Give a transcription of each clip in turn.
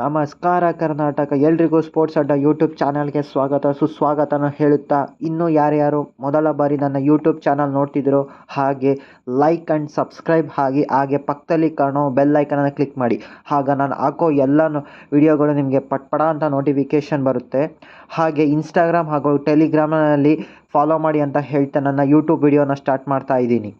ನಮಸ್ಕಾರ ಕರ್ನಾಟಕ, ಎಲ್ರಿಗೂ ಸ್ಪೋರ್ಟ್ಸ್ ಅಡ್ಡ ಯೂಟ್ಯೂಬ್ ಚಾನಲ್ಗೆ ಸ್ವಾಗತ ಸುಸ್ವಾಗತನ ಹೇಳುತ್ತಾ, ಇನ್ನೂ ಯಾರ್ಯಾರು ಮೊದಲ ಬಾರಿ ನನ್ನ ಯೂಟ್ಯೂಬ್ ಚಾನಲ್ ನೋಡ್ತಿದ್ರು ಹಾಗೆ ಲೈಕ್ ಆ್ಯಂಡ್ ಸಬ್ಸ್ಕ್ರೈಬ್ ಹಾಗೆ ಪಕ್ಕದಲ್ಲಿ ಕಾಣೋ ಬೆಲ್ ಐಕನನ್ನು ಕ್ಲಿಕ್ ಮಾಡಿ. ಆಗ ನಾನು ಹಾಕೋ ಎಲ್ಲ ವಿಡಿಯೋಗಳು ನಿಮಗೆ ಪಟ್ಪಡ ಅಂತ ನೋಟಿಫಿಕೇಷನ್ ಬರುತ್ತೆ. ಹಾಗೆ ಇನ್ಸ್ಟಾಗ್ರಾಮ್ ಹಾಗೂ ಟೆಲಿಗ್ರಾಮ್ನಲ್ಲಿ ಫಾಲೋ ಮಾಡಿ ಅಂತ ಹೇಳ್ತಾ ನನ್ನ ಯೂಟ್ಯೂಬ್ ವಿಡಿಯೋನ ಸ್ಟಾರ್ಟ್ ಮಾಡ್ತಾ ಇದ್ದೀನಿ.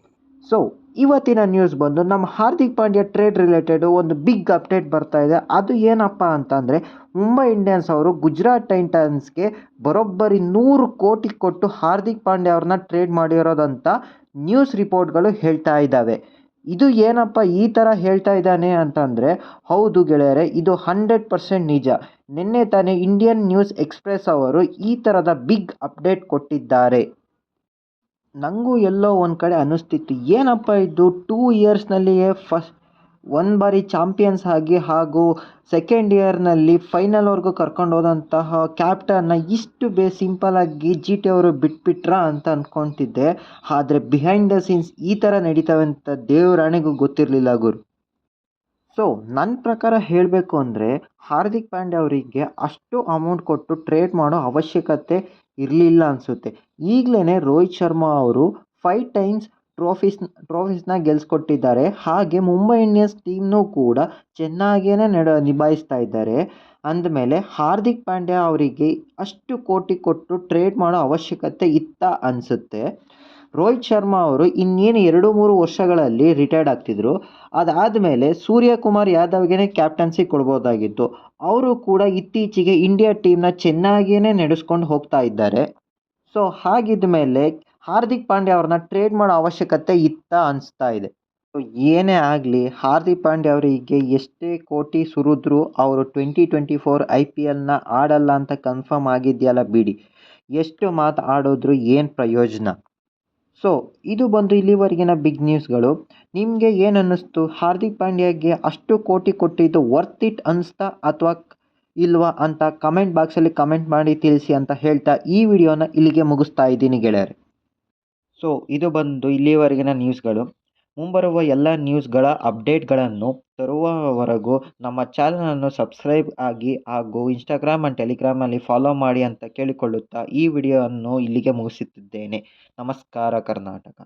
ಸೊ ಇವತ್ತಿನ ನ್ಯೂಸ್ ಬಂದು ನಮ್ಮ ಹಾರ್ದಿಕ್ ಪಾಂಡ್ಯ ಟ್ರೇಡ್ ರಿಲೇಟೆಡ್ ಒಂದು ಬಿಗ್ ಅಪ್ಡೇಟ್ ಬರ್ತಾ ಇದೆ. ಅದು ಏನಪ್ಪ ಅಂತಂದರೆ, ಮುಂಬೈ ಇಂಡಿಯನ್ಸ್ ಅವರು ಗುಜರಾತ್ ಟೈಟನ್ಸ್ಗೆ ಬರೋಬ್ಬರಿ 100 ಕೋಟಿ ಕೊಟ್ಟು ಹಾರ್ದಿಕ್ ಪಾಂಡ್ಯ ಅವ್ರನ್ನ ಟ್ರೇಡ್ ಮಾಡಿರೋದಂತ ನ್ಯೂಸ್ ರಿಪೋರ್ಟ್ಗಳು ಹೇಳ್ತಾ ಇದ್ದಾವೆ. ಇದು ಏನಪ್ಪ ಈ ಥರ ಹೇಳ್ತಾ ಇದ್ದಾನೆ ಅಂತಂದರೆ, ಹೌದು ಗೆಳೆಯರೆ, ಇದು 100% ನಿಜ. ನಿನ್ನೆ ತಾನೇ ಇಂಡಿಯನ್ ನ್ಯೂಸ್ ಎಕ್ಸ್ಪ್ರೆಸ್ ಅವರು ಈ ಥರದ ಬಿಗ್ ಅಪ್ಡೇಟ್ ಕೊಟ್ಟಿದ್ದಾರೆ. ನನಗೂ ಎಲ್ಲೋ ಒಂದು ಕಡೆ ಅನ್ನಿಸ್ತಿತ್ತು, ಏನಪ್ಪ ಇದು 2 ಇಯರ್ಸ್ನಲ್ಲಿಯೇ ಒಂದು ಬಾರಿ ಚಾಂಪಿಯನ್ಸ್ ಆಗಿ ಹಾಗೂ ಸೆಕೆಂಡ್ ಇಯರ್ನಲ್ಲಿ ಫೈನಲ್ವರೆಗೂ ಕರ್ಕೊಂಡು ಹೋದಂತಹ ಕ್ಯಾಪ್ಟನ್ನ ಇಷ್ಟು ಸಿಂಪಲಾಗಿ GT ಅವರು ಬಿಟ್ಬಿಟ್ರಾ ಅಂತ ಅಂದ್ಕೊತಿದ್ದೆ. ಆದರೆ ಬಿಹೈಂಡ್ ದ ಸೀನ್ಸ್ ಈ ಥರ ನಡೀತವೆ ಅಂತ ದೇವರಾಣೆಗೂ ಗೊತ್ತಿರಲಿಲ್ಲ ಗುರು. ಸೊ ನನ್ನ ಪ್ರಕಾರ ಹೇಳಬೇಕು ಅಂದರೆ, ಹಾರ್ದಿಕ್ ಪಾಂಡ್ಯ ಅವರಿಗೆ ಅಷ್ಟು ಅಮೌಂಟ್ ಕೊಟ್ಟು ಟ್ರೇಡ್ ಮಾಡೋ ಅವಶ್ಯಕತೆ ಇರಲಿಲ್ಲ ಅನಿಸುತ್ತೆ. ಈಗಲೇ ರೋಹಿತ್ ಶರ್ಮಾ ಅವರು 5 ಟೈಮ್ಸ್ ಟ್ರೋಫೀಸ್ನ ಗೆಲ್ಸ್ಕೊಟ್ಟಿದ್ದಾರೆ. ಹಾಗೆ ಮುಂಬೈ ಇಂಡಿಯನ್ಸ್ ಟೀಮ್ನೂ ಕೂಡ ಚೆನ್ನಾಗೇ ನಿಭಾಯಿಸ್ತಾ ಇದ್ದಾರೆ. ಅಂದಮೇಲೆ ಹಾರ್ದಿಕ್ ಪಾಂಡ್ಯ ಅವರಿಗೆ ಅಷ್ಟು ಕೋಟಿ ಕೊಟ್ಟು ಟ್ರೇಡ್ ಮಾಡೋ ಅವಶ್ಯಕತೆ ಇತ್ತ ಅನಿಸುತ್ತೆ. ರೋಹಿತ್ ಶರ್ಮಾ ಅವರು ಇನ್ನೇನು 2-3 ವರ್ಷಗಳಲ್ಲಿ ರಿಟೈರ್ಡ್ ಆಗ್ತಿದ್ರು. ಅದಾದಮೇಲೆ ಸೂರ್ಯಕುಮಾರ್ ಯಾದವ್ಗೆ ಕ್ಯಾಪ್ಟನ್ಸಿ ಕೊಡ್ಬೋದಾಗಿತ್ತು. ಅವರು ಕೂಡ ಇತ್ತೀಚೆಗೆ ಇಂಡಿಯಾ ಟೀಮ್ನ ಚೆನ್ನಾಗಿಯೇ ನಡೆಸ್ಕೊಂಡು ಹೋಗ್ತಾ ಇದ್ದಾರೆ. ಸೊ ಹಾಗಿದ್ದ ಮೇಲೆ ಹಾರ್ದಿಕ್ ಪಾಂಡ್ಯ ಅವ್ರನ್ನ ಟ್ರೇಡ್ ಮಾಡೋ ಅವಶ್ಯಕತೆ ಇತ್ತ ಅನಿಸ್ತಾ ಇದೆ. ಸೊ ಏನೇ ಆಗಲಿ, ಹಾರ್ದಿಕ್ ಪಾಂಡ್ಯ ಅವರಿಗೆ ಎಷ್ಟೇ ಕೋಟಿ ಸುರಿದ್ರೂ ಅವರು 2024 IPLನ ಆಡಲ್ಲ ಅಂತ ಕನ್ಫರ್ಮ್ ಆಗಿದೆಯಲ್ಲ ಬಿಡಿ. ಎಷ್ಟು ಮಾತು ಆಡೋದ್ರು ಏನು ಪ್ರಯೋಜನ? ಸೊ ಇದು ಬಂದು ಇಲ್ಲಿವರೆಗಿನ ಬಿಗ್ ನ್ಯೂಸ್ಗಳು. ನಿಮಗೆ ಏನು ಅನ್ನಿಸ್ತು? ಹಾರ್ದಿಕ್ ಪಾಂಡ್ಯಗೆ ಅಷ್ಟು ಕೋಟಿ ಕೊಟ್ಟಿದ್ದು ವರ್ತ್ ಇಟ್ ಅನಿಸ್ತಾ ಅಥವಾ ಇಲ್ವಾ ಅಂತ ಕಮೆಂಟ್ ಬಾಕ್ಸಲ್ಲಿ ಕಮೆಂಟ್ ಮಾಡಿ ತಿಳಿಸಿ ಅಂತ ಹೇಳ್ತಾ ಈ ವಿಡಿಯೋನ ಇಲ್ಲಿಗೆ ಮುಗಿಸ್ತಾ ಇದ್ದೀನಿ ಗೆಳೆಯರೆ. ಸೊ ಇದು ಬಂದು ಇಲ್ಲಿವರೆಗಿನ ನ್ಯೂಸ್ಗಳು. ಮುಂಬರುವ ಎಲ್ಲ ನ್ಯೂಸ್ಗಳ ಅಪ್ಡೇಟ್ಗಳನ್ನು ತರುವವರೆಗೂ ನಮ್ಮ ಚಾನಲನ್ನು ಸಬ್ಸ್ಕ್ರೈಬ್ ಆಗಿ ಹಾಗೂ ಇನ್ಸ್ಟಾಗ್ರಾಮ್ ಆ್ಯಂಡ್ ಟೆಲಿಗ್ರಾಮಲ್ಲಿ ಫಾಲೋ ಮಾಡಿ ಅಂತ ಕೇಳಿಕೊಳ್ಳುತ್ತಾ ಈ ವಿಡಿಯೋವನ್ನು ಇಲ್ಲಿಗೆ ಮುಗಿಸುತ್ತಿದ್ದೇನೆ. ನಮಸ್ಕಾರ ಕರ್ನಾಟಕ.